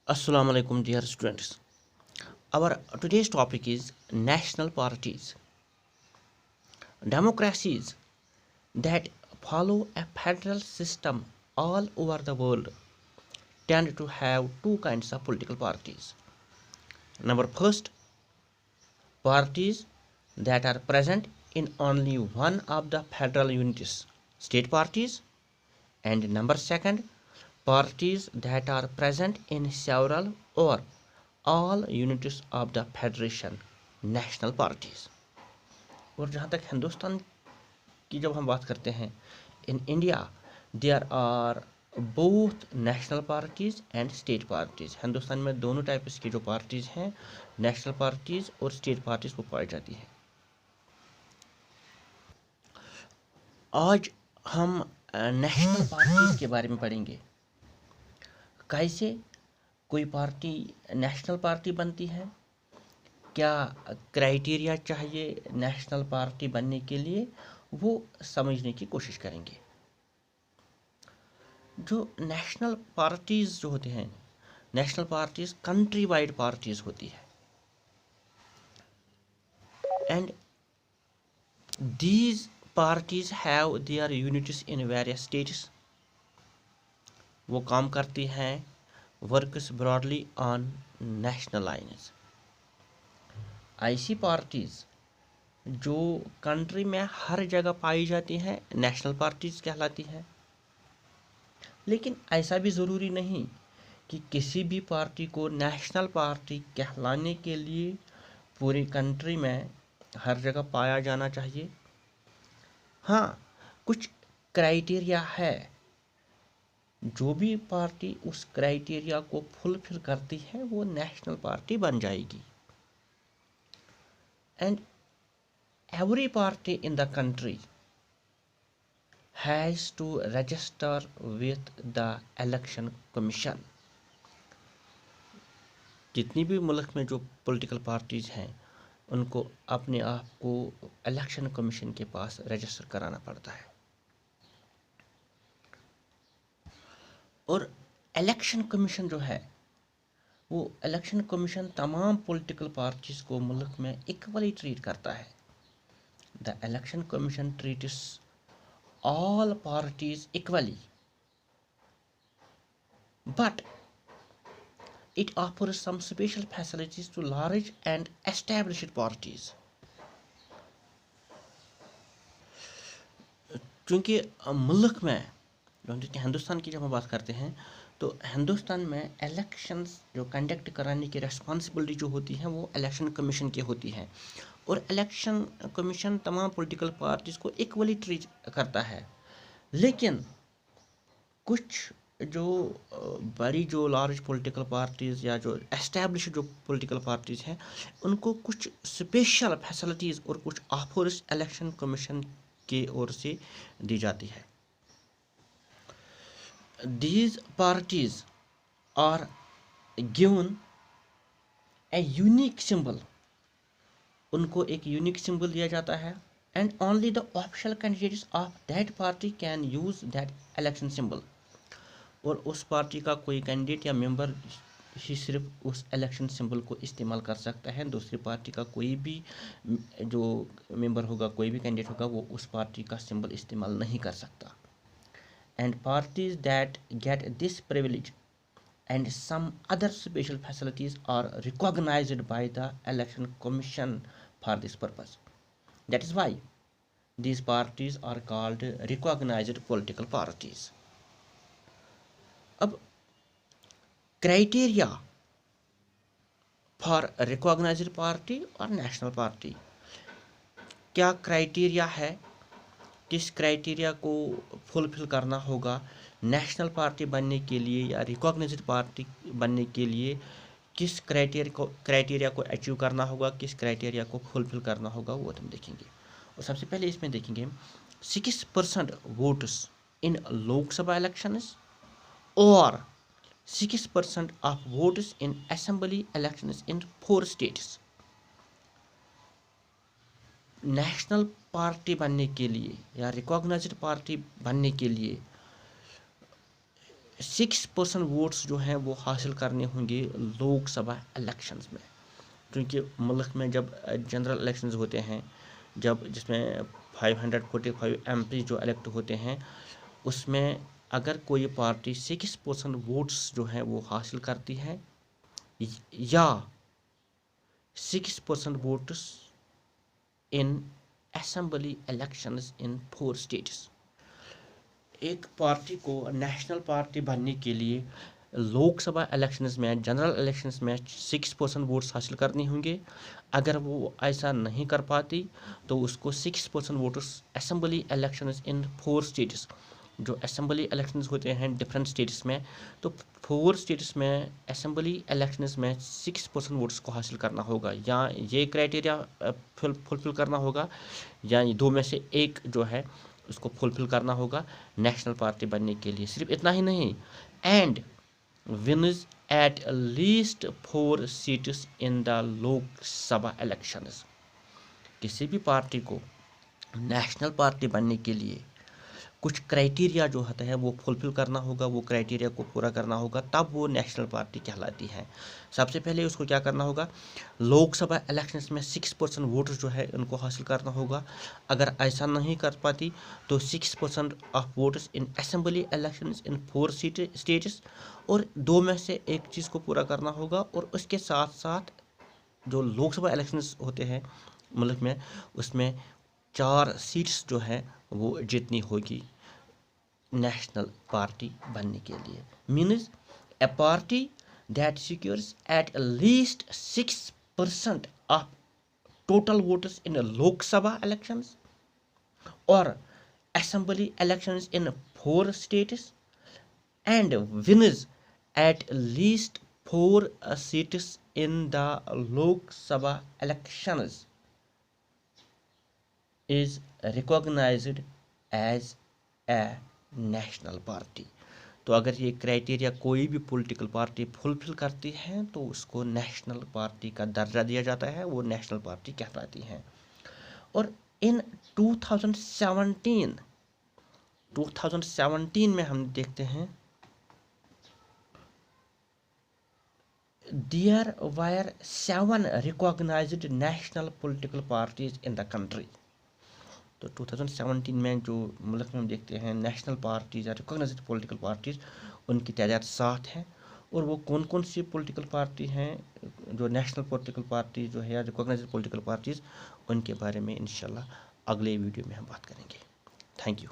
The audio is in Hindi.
Assalamu alaikum, dear students. Our today's topic is national parties. Democracies that follow a federal system all over the world tend to have two kinds of political parties. Number first, parties that are present in only one of the federal units, state parties, and number second, parties that are present in several or all units of the federation, national parties. और जहाँ तक हिंदुस्तान की जब हम बात करते हैं, in India there are both national parties and state parties. Hindustan में दोनों टाइप्स की जो पार्टीज़ हैं, नेशनल पार्टीज़ और स्टेट पार्टीज़ को पाई जाती है. आज हम नेशनल पार्टीज़ के बारे में पढ़ेंगे. कैसे कोई पार्टी नेशनल पार्टी बनती है, क्या क्राइटेरिया चाहिए नेशनल पार्टी बनने के लिए, वो समझने की कोशिश करेंगे. जो नेशनल पार्टीज़ जो होते हैं, national parties country wide parties होती है and these parties have their units in various states. वो काम करती हैं works broadly on national lines. ऐसी पार्टीज़ जो कंट्री में हर जगह पाई जाती हैं नेशनल पार्टीज़ कहलाती हैं. लेकिन ऐसा भी ज़रूरी नहीं कि किसी भी पार्टी को नेशनल पार्टी कहलाने के लिए पूरी कंट्री में हर जगह पाया जाना चाहिए. हाँ, कुछ क्राइटेरिया है. जो भी पार्टी उस क्राइटेरिया को फुलफिल करती है वो नेशनल पार्टी बन जाएगी. And every party in the country has to register with the election commission. जितनी भी मुल्क में जो पॉलिटिकल पार्टीज़ हैं उनको अपने आप को इलेक्शन कमीशन के पास रजिस्टर कराना पड़ता है. और इलेक्शन कमीशन जो है वो इलेक्शन कमीशन तमाम पॉलिटिकल पार्टीज़ को मुल्क में इक्वली ट्रीट करता है. The election commission treats all parties equally, but it offers some special facilities to large and established parties. क्योंकि मुल्क में हिंदुस्तान की जब हम बात करते हैं तो हिंदुस्तान में इलेक्शंस जो कंडक्ट कराने की रिस्पॉन्सिबिलिटी जो होती है वो इलेक्शन कमीशन की होती है. और इलेक्शन कमीशन तमाम पॉलिटिकल पार्टीज़ को इक्वली ट्रीट करता है. लेकिन कुछ जो बड़ी जो लार्ज पॉलिटिकल पार्टीज़ या जो एस्टैब्लिश जो पॉलिटिकल पार्टीज़ हैं उनको कुछ स्पेशल फैसिलिटीज़ और कुछ ऑफर्स इलेक्शन कमीशन की ओर से दी जाती है. These parties are given a unique symbol. उनको एक यूनिक सिंबल दिया जाता है and only the official candidates of that party can use that election symbol. और उस पार्टी का कोई कैंडिडेट या मेंबर ही सिर्फ उस इलेक्शन सिंबल को इस्तेमाल कर सकता है. दूसरी पार्टी का कोई भी जो मेंबर होगा, कोई भी कैंडिडेट होगा, वो उस पार्टी का सिंबल इस्तेमाल नहीं कर सकता. And parties that get this privilege and some other special facilities are recognized by the election commission for this purpose. That is why these parties are called recognized political parties. अब criteria for recognized party और national party, क्या क्राइटेरिया है, किस क्राइटेरिया को फुलफिल करना होगा नेशनल पार्टी बनने के लिए या रिकॉग्नाइज्ड पार्टी बनने के लिए, किस क्राइटेरिया को अचीव करना होगा, किस क्राइटेरिया को फुलफिल करना होगा, वो हम देखेंगे. और सबसे पहले इसमें देखेंगे 6% वोट्स इन लोकसभा इलेक्शंस और 6% of votes in assembly elections in 4 states. National party बनने के लिए या रिकॉग्नाइज्ड पार्टी बनने के लिए 6% वोट्स जो हैं वो हासिल करने होंगे लोकसभा इलेक्शंस में, क्योंकि मुल्क में जब जनरल इलेक्शंस होते हैं, जब जिसमें 545 MP जो इलेक्ट होते हैं, उसमें अगर कोई पार्टी 6% वोट्स जो हैं वो हासिल करती है या 6% votes in assembly elections in 4 states, एक पार्टी को नेशनल पार्टी बनने के लिए लोकसभा इलेक्शंस में, जनरल इलेक्शंस में 6% वोट्स हासिल करने होंगे। अगर वो ऐसा नहीं कर पाती तो उसको 6% votes assembly elections in 4 states, जो असेंबली इलेक्शंस होते हैं डिफरेंट स्टेट्स में, तो 4 स्टेट्स में असेंबली इलेक्शंस में 6% वोट्स को हासिल करना होगा, या ये क्राइटेरिया फुलफिल करना होगा, या दो में से एक जो है उसको फुलफिल करना होगा नेशनल पार्टी बनने के लिए। सिर्फ इतना ही नहीं, and wins at least 4 seats in the Lok Sabha elections. किसी भी पार्टी को नेशनल पार्टी बनने के लिए कुछ क्राइटेरिया जो होता है वो फुलफिल करना होगा, वो क्राइटेरिया को पूरा करना होगा, तब वो नेशनल पार्टी कहलाती है। सबसे पहले उसको क्या करना होगा, लोकसभा इलेक्शंस में 6% वोट जो है उनको हासिल करना होगा। अगर ऐसा नहीं कर पाती तो 6% of votes in assembly elections in 4 states, और दो में से एक चीज़ को पूरा करना होगा। और उसके साथ साथ जो लोकसभा इलेक्शंस होते हैं मुल्क में, उसमें 4 सीट्स जो है वो जीतनी होगी नेशनल पार्टी बनने के लिए। Means a party that secures at least 6% of total votes in Lok Sabha elections और assembly elections in 4 states and wins at least 4 seats in the Lok Sabha elections is recognized as a national party। तो अगर ये क्राइटेरिया कोई भी पॉलिटिकल पार्टी फुलफिल करती है तो उसको नेशनल पार्टी का दर्जा दिया जाता है, वो नेशनल पार्टी कहलाती हैं। और इन 2017 में हम देखते हैं there were 7 recognized national political parties in the country। तो 2017 में जो मुल्क में हम देखते हैं नेशनल पार्टीज या रिकॉग्नाइज्ड पॉलिटिकल पार्टीज, उनकी तादाद 7 है। और वो कौन कौन सी पॉलिटिकल पार्टी हैं जो नेशनल पॉलिटिकल पार्टी जो है या रिकॉग्नाइज्ड पॉलिटिकल पार्टीज, उनके बारे में इंशाल्लाह अगले वीडियो में हम बात करेंगे। Thank you.